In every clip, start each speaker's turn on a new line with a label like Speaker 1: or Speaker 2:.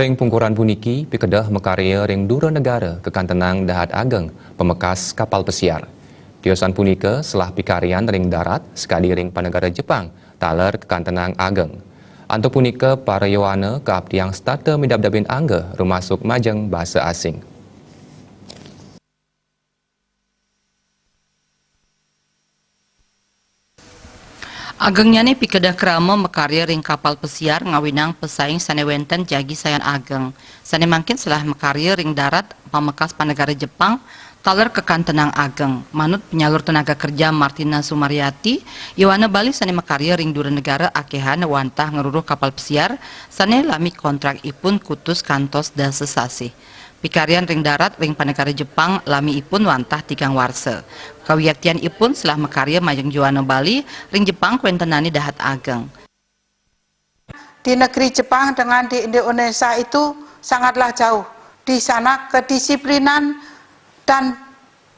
Speaker 1: Ring pungkuran puniki pikedah mekarya ring dura negara kekantenang dahat ageng pemekas kapal pesiar. Tiosan punika selah pikarian ring darat sekali ring panegara Jepang taler kekantenang ageng. Anto punika para yowana keabdiang starter midab-dabin angga rumasuk majeng bahasa asing.
Speaker 2: Agengnya ni pikedah kerama mekarya ring kapal pesiar ngawinang pesaing sanewenten jagi sayan ageng. Sane mangkin selah mekarya ring darat pamekas panegara Jepang taler kekantenang ageng. Manut penyalur tenaga kerja Martina Sumaryati, Yowana Bali sane mekarya ring dura negara akehan wantah ngeruruh kapal pesiar sane lami kontrak ipun kutus kantos da sesasi. Pikarian ring darat ring panegara Jepang lami ipun wantah tigang warse. Kawiaktian ipun selah mekarya majeng Yowana Bali ring Jepang kuentenani dahat ageng.
Speaker 3: Di negeri Jepang dengan di Indonesia itu sangatlah jauh. Di sana kedisiplinan dan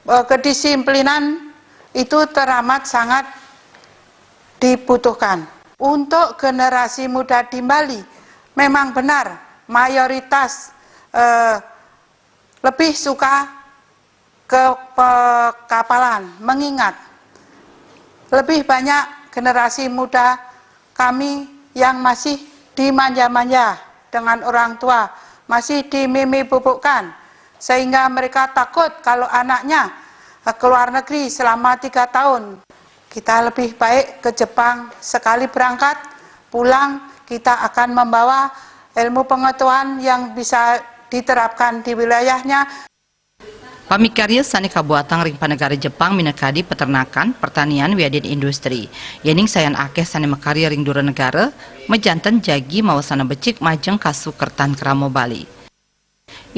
Speaker 3: kedisiplinan itu teramat sangat dibutuhkan. Untuk generasi muda di Bali memang benar mayoritas lebih suka ke kapalan, mengingat lebih banyak generasi muda kami yang masih dimanja-manja dengan orang tua, masih dimimi pupukkan, sehingga mereka takut kalau anaknya keluar negeri selama 3 tahun. Kita lebih baik ke Jepang, sekali berangkat, pulang kita akan membawa ilmu pengetahuan yang bisa diterapkan di wilayahnya.
Speaker 2: Pamikarya sani kabuatang ring panegara Jepang minakadi peternakan, pertanian, wiadin industri. Yening sayan akeh sani mekarya ring dura negara, mejanten jagi mawasana becik majeng kasukertan keramo Bali.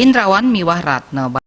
Speaker 2: Indrawan Miwah Ratna.